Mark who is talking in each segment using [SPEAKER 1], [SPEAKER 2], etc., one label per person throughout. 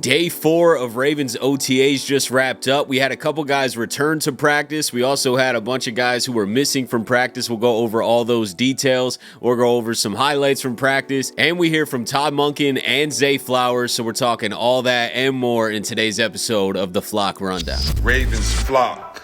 [SPEAKER 1] Day 4 of Ravens OTAs just wrapped up. We had a couple guys return to practice. We also had a bunch of guys who were missing from practice. We'll go over all those details. We'll go over some highlights from practice. And we hear from Todd Monken and Zay Flowers. So we're talking all that and more in today's episode of the Flock Rundown.
[SPEAKER 2] Ravens Flock.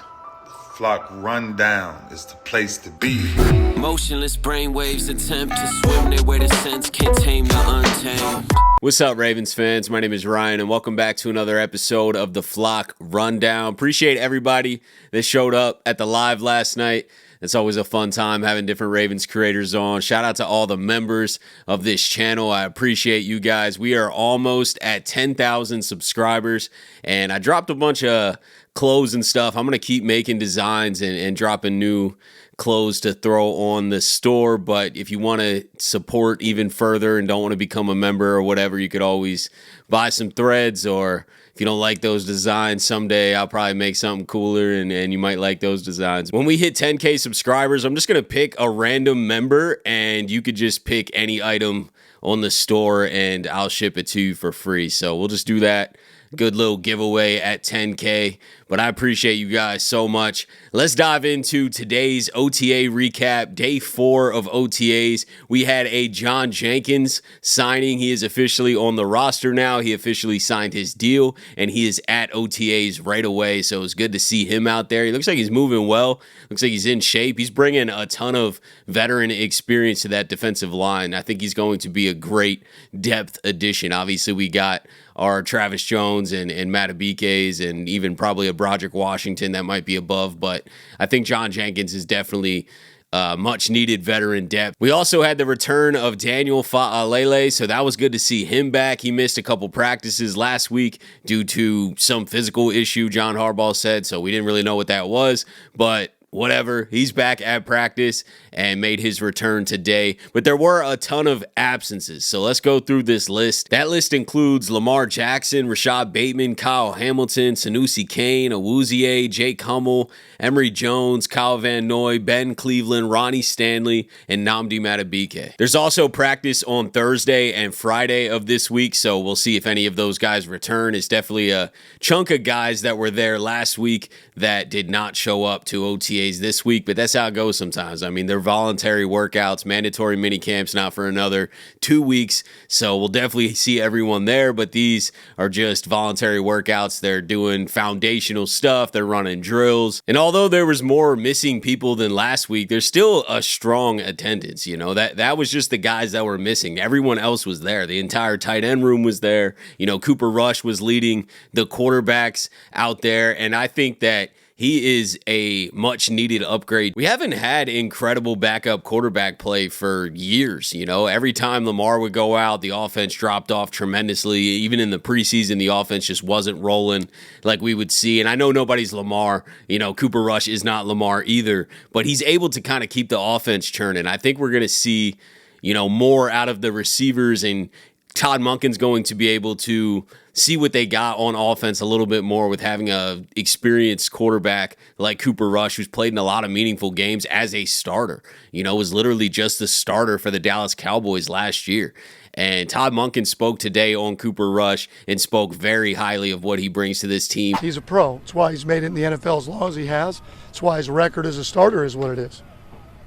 [SPEAKER 2] Flock Rundown is the place to be.
[SPEAKER 3] Motionless brainwaves attempt to swim their way to sense, can't tame the untamed.
[SPEAKER 1] What's up, Ravens fans? My name is Ryan, and welcome back to another episode of the Flock Rundown. Appreciate everybody that showed up at the live last night. It's always a fun time having different Ravens creators on. Shout out to all the members of this channel. I appreciate you guys. We are almost at 10,000 subscribers, and I dropped a bunch of clothes and stuff. I'm going to keep making designs and dropping new clothes to throw on the store. But if you want to support even further and don't want to become a member or whatever, you could always buy some threads, or if you don't like those designs, someday I'll probably make something cooler and you might like those designs. When we hit 10K subscribers, I'm just going to pick a random member and you could just pick any item on the store and I'll ship it to you for free. So we'll just do that. Good little giveaway at 10K, but I appreciate you guys so much. Let's dive into today's OTA recap, day 4 of OTAs. We had a John Jenkins signing. He is officially on the roster now. He officially signed his deal, and he is at OTAs right away, so it's good to see him out there. He looks like he's moving well. Looks like he's in shape. He's bringing a ton of veteran experience to that defensive line. I think he's going to be a great depth addition. Obviously, we got our Travis Jones and Matabikes and even probably a Broderick Washington that might be above, but I think John Jenkins is definitely much needed veteran depth. We also had the return of Daniel Faalele, so that was good to see him back. He missed a couple practices last week due to some physical issue, John Harbaugh said, so we didn't really know what that was, but whatever, he's back at practice and made his return today. But there were a ton of absences, so let's go through this list. That list includes Lamar Jackson, Rashad Bateman, Kyle Hamilton, Sanusi Kane, Awuzie, Jake Hummel, Emory Jones, Kyle Van Noy, Ben Cleveland, Ronnie Stanley, and Nnamdi Matabike. There's also practice on Thursday and Friday of this week, so we'll see if any of those guys return. It's definitely a chunk of guys that were there last week that did not show up to OTAs this week, but that's how it goes sometimes. I mean, they're voluntary workouts, mandatory mini camps not for another 2 weeks, so we'll definitely see everyone there, but these are just voluntary workouts. They're doing foundational stuff, they're running drills, and although there was more missing people than last week, there's still a strong attendance. You know, that was just the guys that were missing. Everyone else was there. The entire tight end room was there. You know, Cooper Rush was leading the quarterbacks out there, and I think that he is a much needed upgrade. We haven't had incredible backup quarterback play for years. You know, every time Lamar would go out, the offense dropped off tremendously. Even in the preseason, the offense just wasn't rolling like we would see. And I know nobody's Lamar. You know, Cooper Rush is not Lamar either, but he's able to kind of keep the offense churning. I think we're going to see, you know, more out of the receivers, and Todd Monken's going to be able to see what they got on offense a little bit more with having a experienced quarterback like Cooper Rush, who's played in a lot of meaningful games as a starter. You know, was literally just the starter for the Dallas Cowboys last year. And Todd Monken spoke today on Cooper Rush and spoke very highly of what he brings to this team.
[SPEAKER 4] He's a pro. That's why he's made it in the NFL as long as he has. That's why his record as a starter is what it is.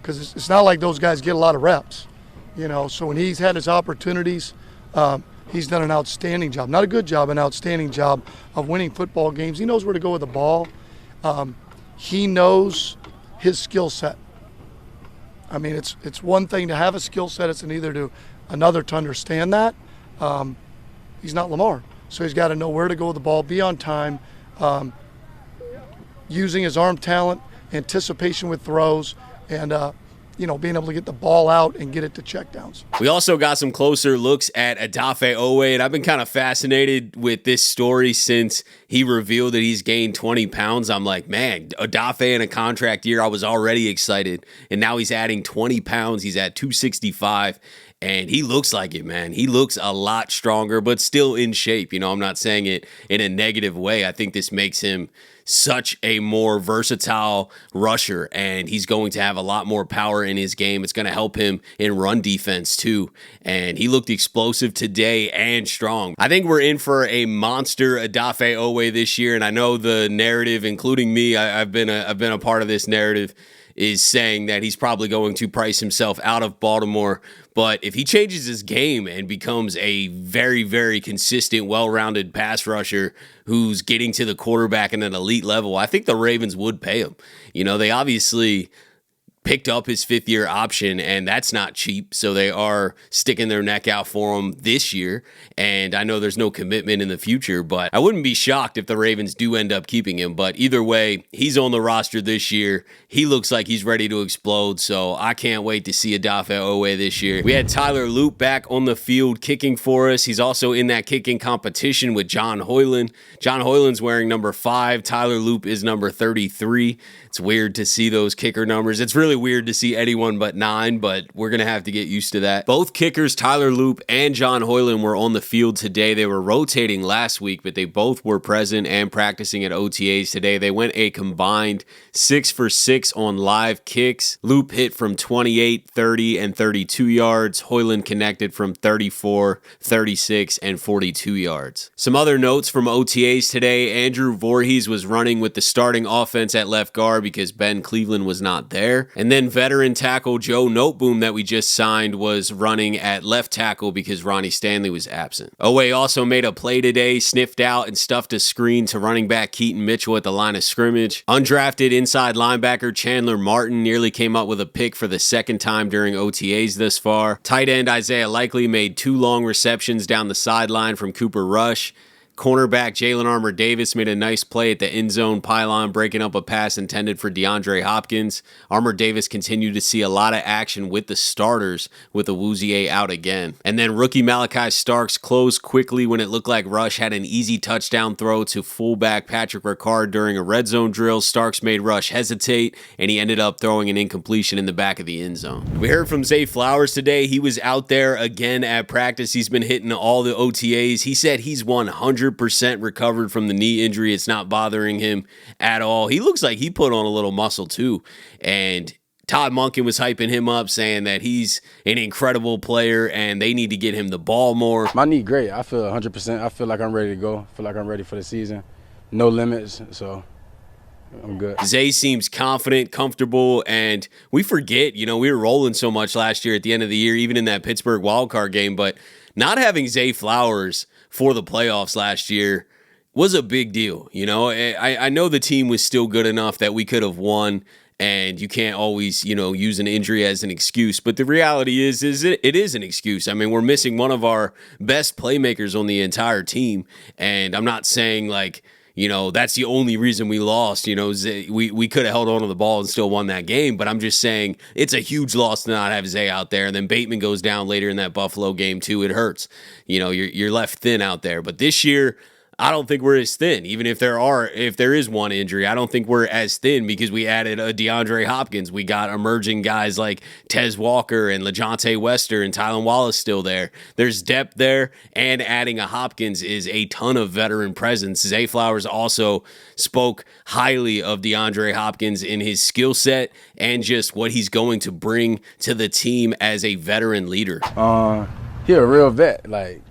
[SPEAKER 4] Because it's not like those guys get a lot of reps. You know, so when he's had his opportunities, he's done an outstanding job. Not a good job, an outstanding job of winning football games. He knows where to go with the ball. He knows his skill set. I mean, it's one thing to have a skill set. It's another to understand that. He's not Lamar. So he's got to know where to go with the ball, be on time, using his arm talent, anticipation with throws, and you know, being able to get the ball out and get it to checkdowns.
[SPEAKER 1] We also got some closer looks at Odafe Oweh, and I've been kind of fascinated with this story since he revealed that he's gained 20 pounds. I'm like, man, Odafe in a contract year, I was already excited, and now he's adding 20 pounds. He's at 265, And he looks like it, man. He looks a lot stronger, but still in shape. You know, I'm not saying it in a negative way. I think this makes him such a more versatile rusher, and he's going to have a lot more power in his game. It's going to help him in run defense too. And he looked explosive today and strong. I think we're in for a monster Odafe Oweh this year, and I know the narrative, including me, I've been a part of this narrative, is saying that he's probably going to price himself out of Baltimore. But if he changes his game and becomes a very, very consistent, well-rounded pass rusher who's getting to the quarterback at an elite level, I think the Ravens would pay him. You know, they obviously picked up his fifth-year option, and that's not cheap, so they are sticking their neck out for him this year, and I know there's no commitment in the future, but I wouldn't be shocked if the Ravens do end up keeping him. But either way, he's on the roster this year. He looks like he's ready to explode, so I can't wait to see Odafe Oweh this year. We had Tyler Loop back on the field kicking for us. He's also in that kicking competition with John Hoyland. John Hoyland's wearing number 5. Tyler Loop is number 33. It's weird to see those kicker numbers. It's really weird to see anyone but 9, but we're going to have to get used to that. Both kickers, Tyler Loop and John Hoyland, were on the field today. They were rotating last week, but they both were present and practicing at OTAs today. They went a combined 6 for 6 on live kicks. Loop hit from 28, 30, and 32 yards. Hoyland connected from 34, 36, and 42 yards. Some other notes from OTAs today. Andrew Voorhees was running with the starting offense at left guard because Ben Cleveland was not there. And then veteran tackle Joe Noteboom that we just signed was running at left tackle because Ronnie Stanley was absent. Oweh also made a play today, sniffed out and stuffed a screen to running back Keaton Mitchell at the line of scrimmage. Undrafted inside linebacker Chandler Martin nearly came up with a pick for the second time during OTAs this far. Tight end Isaiah Likely made 2 long receptions down the sideline from Cooper Rush. Cornerback Jalen Armour Davis made a nice play at the end zone pylon, breaking up a pass intended for DeAndre Hopkins. Armour Davis continued to see a lot of action with the starters, with Awuzie out again. And then rookie Malachi Starks closed quickly when it looked like Rush had an easy touchdown throw to fullback Patrick Ricard during a red zone drill. Starks made Rush hesitate, and he ended up throwing an incompletion in the back of the end zone. We heard from Zay Flowers today. He was out there again at practice. He's been hitting all the OTAs. He said he's 100% recovered from the knee injury. It's not bothering him at all. He looks like he put on a little muscle too. And Todd Monken was hyping him up, saying that he's an incredible player and they need to get him the ball more.
[SPEAKER 5] My knee great. I feel 100%. I feel like I'm ready to go. I feel like I'm ready for the season. No limits, so I'm good.
[SPEAKER 1] Zay seems confident, comfortable, and we forget, you know, we were rolling so much last year at the end of the year, even in that Pittsburgh wildcard game, but not having Zay Flowers for the playoffs last year was a big deal. You know, I know the team was still good enough that we could have won, and you can't always, you know, use an injury as an excuse. But the reality is it is an excuse. I mean, we're missing one of our best playmakers on the entire team, and I'm not saying like, you know, that's the only reason we lost. You know, we could have held on to the ball and still won that game. But I'm just saying it's a huge loss to not have Zay out there. And then Bateman goes down later in that Buffalo game too. It hurts. You know, you're left thin out there. But this year, I don't think we're as thin. Even if there is one injury, I don't think we're as thin because we added a DeAndre Hopkins. We got emerging guys like Tez Walker and LeJontay Wester and Tylan Wallace still there. There's depth there, and adding a Hopkins is a ton of veteran presence. Zay Flowers also spoke highly of DeAndre Hopkins in his skill set and just what he's going to bring to the team as a veteran leader.
[SPEAKER 5] He a real vet. Like,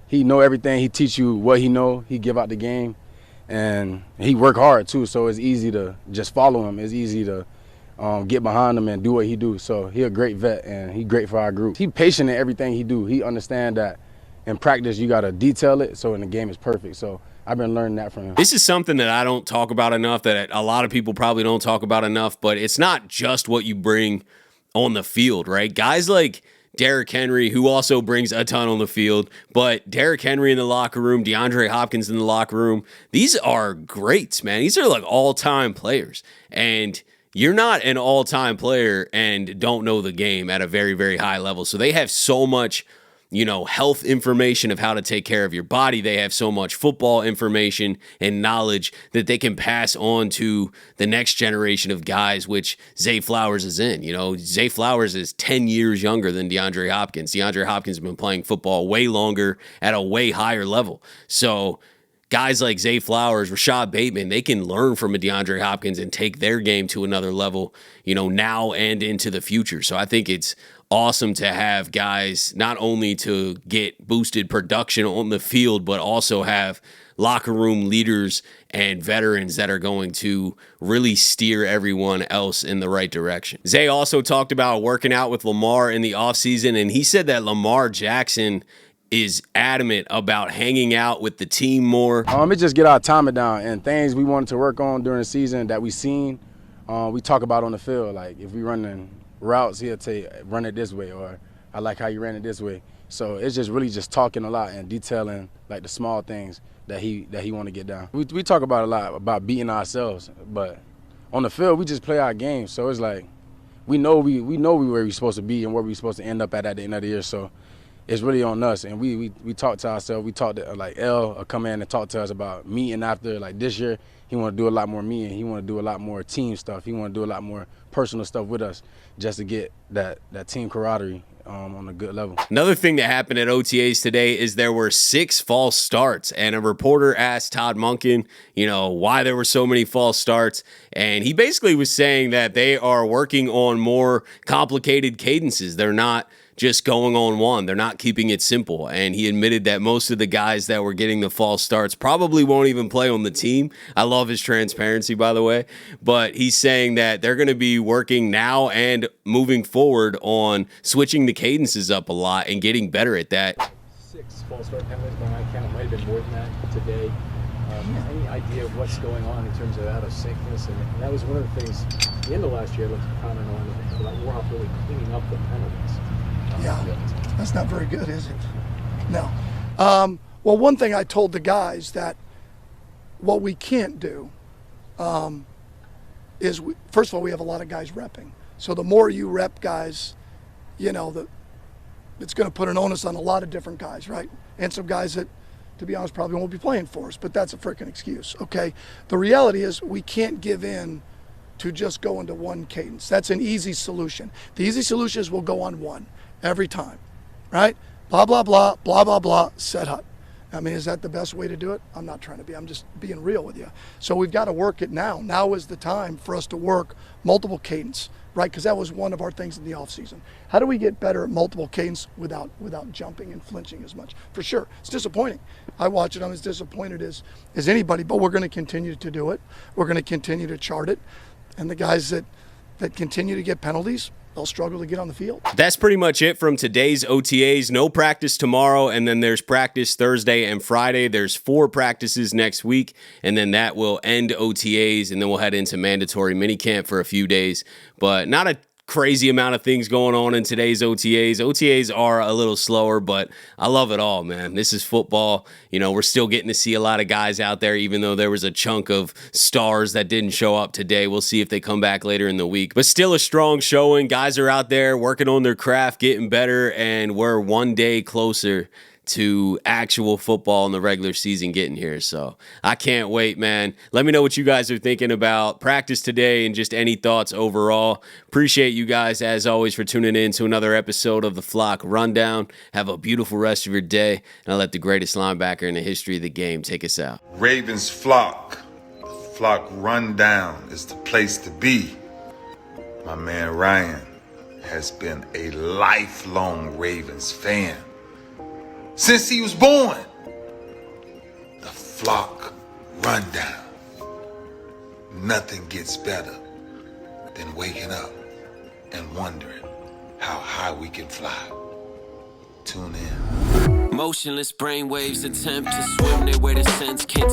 [SPEAKER 5] he know everything. He teach you what he know. He give out the game, and he work hard too. So it's easy to just follow him. It's easy to get behind him and do what he do. So he a great vet, and he great for our group. He patient in everything he do. He understand that in practice you gotta detail it, so in the game it's perfect. So I've been learning that from him.
[SPEAKER 1] This is something that I don't talk about enough, that a lot of people probably don't talk about enough. But it's not just what you bring on the field, right? Guys like Derrick Henry, who also brings a ton on the field, but Derrick Henry in the locker room, DeAndre Hopkins in the locker room, these are greats, man. These are like all-time players. And you're not an all-time player and don't know the game at a very, very high level. So they have so much health information of how to take care of your body. They have so much football information and knowledge that they can pass on to the next generation of guys, which Zay Flowers is in. Zay Flowers is 10 years younger than DeAndre Hopkins. DeAndre Hopkins has been playing football way longer at a way higher level. So guys like Zay Flowers, Rashad Bateman, they can learn from a DeAndre Hopkins and take their game to another level, now and into the future. So I think it's awesome to have guys not only to get boosted production on the field, but also have locker room leaders and veterans that are going to really steer everyone else in the right direction. Zay also talked about working out with Lamar in the offseason, and he said that Lamar Jackson is adamant about hanging out with the team more.
[SPEAKER 5] It just get our timing down and things we wanted to work on during the season that we seen, we talk about on the field. Like if we running routes, he'll say, run it this way, or I like how you ran it this way. So it's just really just talking a lot and detailing like the small things that he want to get down. We talk about a lot about beating ourselves, but on the field we just play our game. So it's like we know where we're supposed to be and where we're supposed to end up at the end of the year. So it's really on us, and we talk to ourselves. We talk to like L come in and talk to us about meeting after like this year. He want to do a lot more meeting. He want to do a lot more team stuff. He want to do a lot more personal stuff with us just to get that team camaraderie on a good level.
[SPEAKER 1] Another thing that happened at OTAs today is there were 6 false starts, and a reporter asked Todd Monken, why there were so many false starts, and he basically was saying that they are working on more complicated cadences. They're not just going on one. They're not keeping it simple. And he admitted that most of the guys that were getting the false starts probably won't even play on the team. I love his transparency, by the way. But he's saying that they're going to be working now and moving forward on switching the cadences up a lot and getting better at that.
[SPEAKER 6] 6 false start penalties, but I count it might have been more than that today. Any idea of what's going on in terms of out of syncness? And that was one of the things at the end of last year I'd like to comment on about Warhol really cleaning up the penalties.
[SPEAKER 4] Yeah, that's not very good, is it? No. Well, one thing I told the guys that what we can't do is, first of all, we have a lot of guys repping. So the more you rep guys, it's going to put an onus on a lot of different guys, right? And some guys that, to be honest, probably won't be playing for us, but that's a freaking excuse, okay? The reality is we can't give in to just go into one cadence. That's an easy solution. The easy solution is we'll go on one every time, right? Blah, blah, blah, blah, blah, blah, set hut. I mean, is that the best way to do it? I'm not trying to be. I'm just being real with you. So we've got to work it now. Now is the time for us to work multiple cadence, right? Because that was one of our things in the offseason. How do we get better at multiple cadence without jumping and flinching as much? For sure. It's disappointing. I watch it. I'm as disappointed as anybody, but we're going to continue to do it. We're going to continue to chart it. And the guys that continue to get penalties, they'll struggle to get on the field.
[SPEAKER 1] That's pretty much it from today's OTAs. No practice tomorrow, and then there's practice Thursday and Friday. There's 4 practices next week, and then that will end OTAs, and then we'll head into mandatory minicamp for a few days. But not a crazy amount of things going on in today's OTAs. OTAs are a little slower, but I love it all, man. This is football. We're still getting to see a lot of guys out there, even though there was a chunk of stars that didn't show up today. We'll see if they come back later in the week. But still a strong showing. Guys are out there working on their craft, getting better, and we're one day closer to actual football in the regular season getting here. So I can't wait, man. Let me know what you guys are thinking about practice today and just any thoughts overall. Appreciate you guys, as always, for tuning in to another episode of the Flock Rundown. Have a beautiful rest of your day, and I'll let the greatest linebacker in the history of the game take us out.
[SPEAKER 2] Ravens Flock. The Flock Rundown is the place to be. My man Ryan has been a lifelong Ravens fan since he was born. The Flock Rundown. Nothing gets better than waking up and wondering how high we can fly. Tune in.
[SPEAKER 3] Motionless brainwaves attempt to swim their way to sense. Can't